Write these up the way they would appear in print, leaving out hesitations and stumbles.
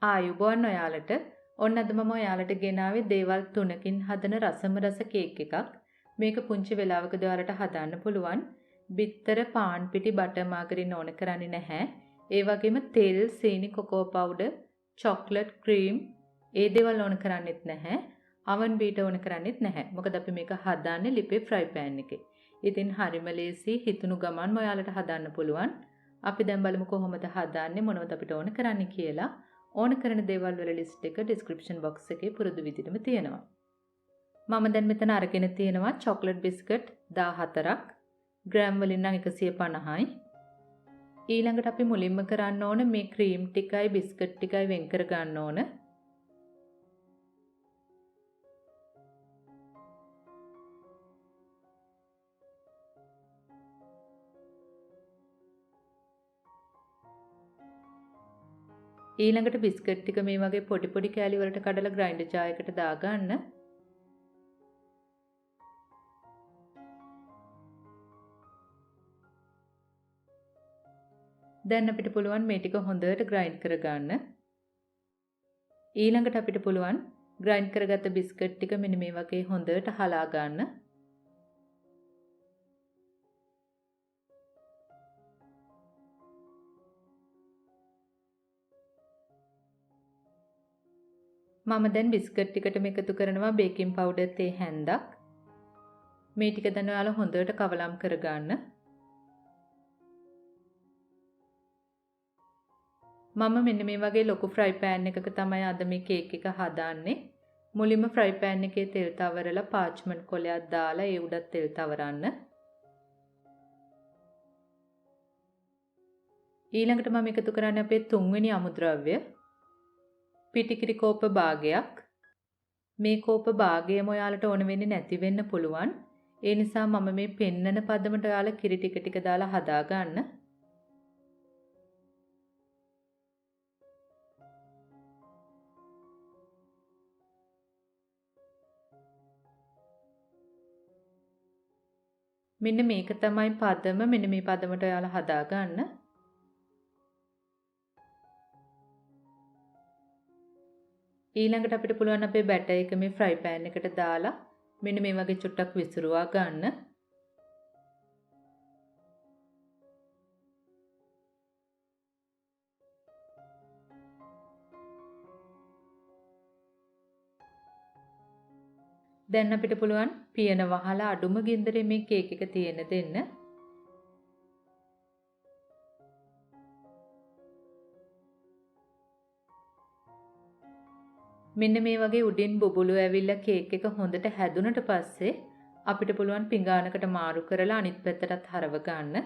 ආයුබෝවන් ඔයාලට. ඔන්න අද මම ඔයාලට ගෙනාවේ දේවල් 3කින් හදන රසම රස කේක් එකක්. මේක පුංචි වෙලාවකදී ඔයාලට හදන්න පුළුවන්. බිත්තර, පාන් පිටි, බටර්, මාගරින් ඕන කරන්නේ නැහැ. ඒ වගේම තෙල්, සීනි, කොකෝ පවුඩර්, චොක්ලට්, ක්‍රීම් ඒ දේවල් ඕන කරන්නේත් නැහැ. oven beater ඕන කරන්නේත් නැහැ. මොකද අපි මේක හදන්නේ ලිපේ ෆ්‍රයි පෑන් එකේ. ඉතින් හරිම ලේසි, හිතුණු ගමන් ඔයාලට හදන්න පුළුවන්. අපි දැන් බලමු කොහොමද හදන්නේ, මොනවද අපිට ඕන කරන්නේ කියලා. ඕන කරන දේවල් වල ලිස්ට් එක ඩිස්ක්‍රිප්ෂන් බොක්ස් එකේ පුරුදු විදිහටම තියෙනවා. මම දැන් මෙතන අරගෙන තියෙනවා චොක්ලට් බිස්කට් 14ක්. ග්‍රෑම් වලින් නම් 150යි. ඊළඟට අපි මුලින්ම කරන්න ඕන මේ ක්‍රීම් ටිකයි බිස්කට් ටිකයි වෙන් කර ගන්න ඕන. ඊළඟට බිස්කට් ටික මේ වගේ පොඩි පොඩි කෑලි වලට කඩලා ග්‍රයින්ඩර් ජාර් එකට දාගන්න. දැන් අපිට පුළුවන් මේ ටික හොඳට ග්‍රයින්ඩ් කරගන්න. ඊළඟට අපිට පුළුවන් ග්‍රයින්ඩ් කරගත්ත බිස්කට් ටික මෙන්න මේ වගේ හොඳට හලා ගන්න. මම දැන් බිස්කට් ටිකටම එකතු කරනවා බේකින් පවුඩර් තේ හැන්දක්. මේ ටික දැන් ඔයාලා හොඳට කවලම් කරගන්න. මම මෙන්න මේ වගේ ලොකු ෆ්‍රයි පෑන් එකක තමයි අද මේ කේක් එක හදාන්නේ. මුලින්ම ෆ්‍රයි පෑන් එකේ තෙල් තවරලා පාච්මන්ට් කොලයක් දාලා ඒ උඩත් තෙල් තවරන්න. ඊළඟට මම එකතු කරන්නේ අපේ තුන්වෙනි අමුද්‍රව්‍ය පිටිකිරි කෝප භාගයක්. මේ කෝප භාගයම ඔයාලට ඕන වෙන්නේ නැති වෙන්න පුළුවන්. ඒ නිසා මම මේ පෙන්නන පදමට ඔයාලා කිරි ටික ටික දාලා හදා ගන්න. මෙන්න මේක තමයි පදම. මෙන්න මේ පදමට ඔයාලා හදා ගන්න. ඊළඟට අපිට පුළුවන් අපේ බැටර් එක මේ ෆ්‍රයි පෑන් එකට දාලා මෙන්න මේ වගේ චුට්ටක් විසිරුවා ගන්න. දැන් අපිට පුළුවන් පියන වහලා අඩුම ගින්දරේ මේ කේක් එක තියෙන්න දෙන්න. මෙන්න මේ වගේ උඩින් බුබුලු ඇවිල්ලා කේක් එක හොඳට හැදුනට පස්සේ අපිට පුළුවන් පිඟානකට මාරු කරලා අනිත් පැත්තටත් හරව ගන්න.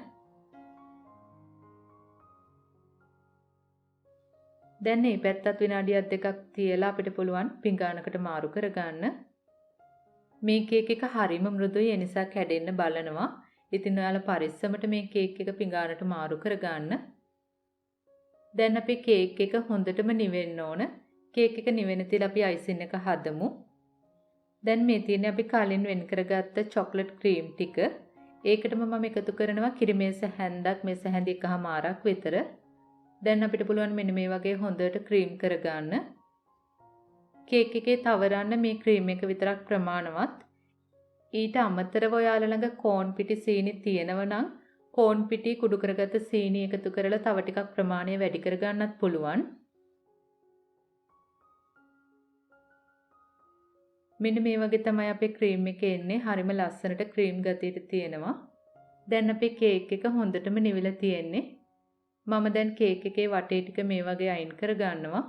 දැන් මේ පැත්තත් විනාඩියක් දෙකක් තියලා අපිට පුළුවන් පිඟානකට මාරු කරගන්න. මේ කේක් එක හරිම මෘදුයි, ඒ නිසා කැඩෙන්න බලනවා. ඉතින් ඔයාලා පරිස්සමට මේ කේක් එක පිඟානට මාරු කරගන්න. දැන් අපේ කේක් එක හොඳටම නිවෙන්න ඕන. කේක් එක නිවෙන තියලා අපි අයිසින් එක හදමු. දැන් මේ තියෙන්නේ අපි කලින් වෙන් කරගත්ත චොක්ලට් ක්‍රීම් ටික. ඒකටම මම එකතු කරනවා කිරිමේස හැන්දක්, මේස හැඳි එකහමාරක් විතර. දැන් අපිට පුළුවන් මෙන්න මේ වගේ හොඳට ක්‍රීම් කරගන්න. කේක් එකේ තවරන්න මේ ක්‍රීම් එක විතරක් ප්‍රමාණවත්. ඊට අමතරව ඔයාලා ළඟ කෝන් පිටි සීනි තියෙනව නම් කෝන් පිටි කුඩු කරගත්ත සීනි එකතු කරලා තව ටිකක් ප්‍රමාණය වැඩි කරගන්නත් පුළුවන්. මෙන්න මේ වගේ තමයි අපේ ක්‍රීම් එක එන්නේ. හරිම ලස්සනට ක්‍රීම් ගතියට තියෙනවා. දැන් අපේ කේක් එක හොඳටම නිවිලා තියෙන්නේ. මම දැන් කේක් එකේ වටේ ටික මේ වගේ අයින් කර ගන්නවා.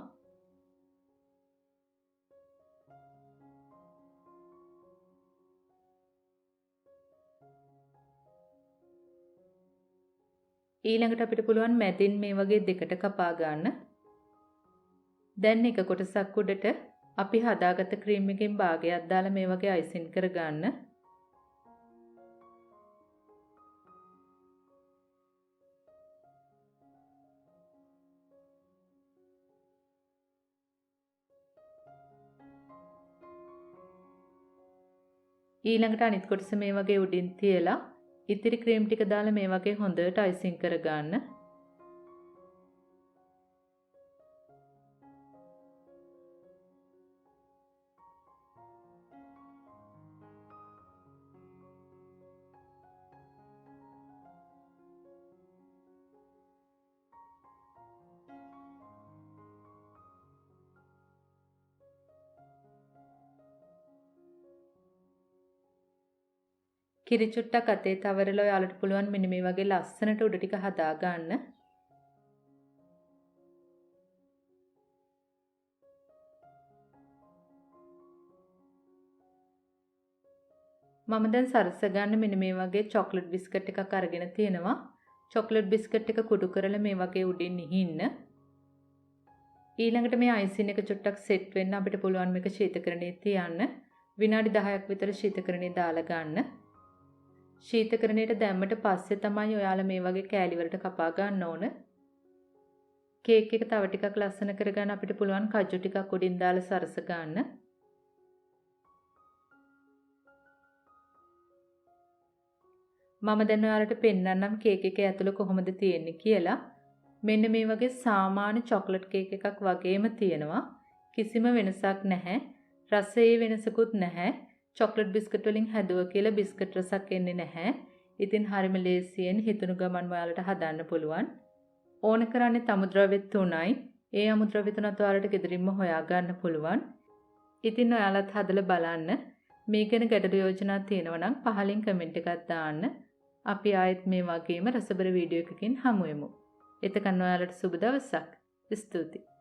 ඊළඟට අපිට පුළුවන් මැදින් මේ වගේ දෙකට කපා ගන්න. දැන් එක කොටසක් උඩට අපි හදාගත්ත ක්‍රීම් එකෙන් භාගයක් දාලා මේ වගේ අයිසින් කරගන්න. ඊළඟට අනිත් කොටස මේ වගේ උඩින් තියලා ඉතිරි ක්‍රීම් ටික දාලා මේ වගේ හොඳට අයිසින් කරගන්න. කිරි චුට්ටක් අතේ තවරලා ඔයාලට පුළුවන් මෙන්න මේ වගේ ලස්සනට උඩ ටික හදා ගන්න. මම දැන් සරස ගන්න මෙන්න මේ වගේ චොක්ලට් බිස්කට් එකක් අරගෙන තියෙනවා. චොක්ලට් බිස්කට් එක කුඩු කරලා මේ වගේ උඩින් නිහින්න. ඊළඟට මේ අයිසින් එක චුට්ටක් සෙට් වෙන්න අපිට පුළුවන් මේක ශීතකරණයේ තියන්න. විනාඩි 10ක් විතර ශීතකරණයේ දාලා ගන්න. ශීතකරණයට දැම්මට පස්සේ තමයි ඔයාලා මේ වගේ කෑලි වලට කපා ගන්න ඕන. කේක් එක තව ටිකක් ලස්සන කරගන්න අපිට පුළුවන් කජු ටිකක් උඩින් දාලා සරස ගන්න. මම දැන් ඔයාලට පෙන්නන්නම් කේක් එකේ ඇතුළ කොහොමද තියෙන්නේ කියලා. මෙන්න මේ වගේ සාමාන්‍ය චොක්ලට් කේක් එකක් වගේම තියෙනවා. කිසිම වෙනසක් නැහැ. රසයේ වෙනසකුත් නැහැ. චොක්ලට් බිස්කට් වලින් හැදුවා කියලා බිස්කට් රසක් එන්නේ නැහැ. ඉතින් හරිම ලේසියෙන් හිතුණු ගමන් ඔයාලට හදන්න පුළුවන්. ඕන කරන්නේ අමුද්‍රව්‍ය 3යි. ඒ අමුද්‍රව්‍ය 3ත් ඔයාලට ගෙදරින්ම හොයාගන්න පුළුවන්. ඉතින් ඔයාලත් හදලා බලන්න. මේ ගැන ගැටළු යෝජනා තියෙනවා නම් පහලින් කමෙන්ට් එකක් දාන්න. අපි ආයෙත් මේ වගේම රසබර වීඩියෝ එකකින් හමු වෙමු. එතකන් ඔයාලට සුබ දවසක්. ස්තුතියි.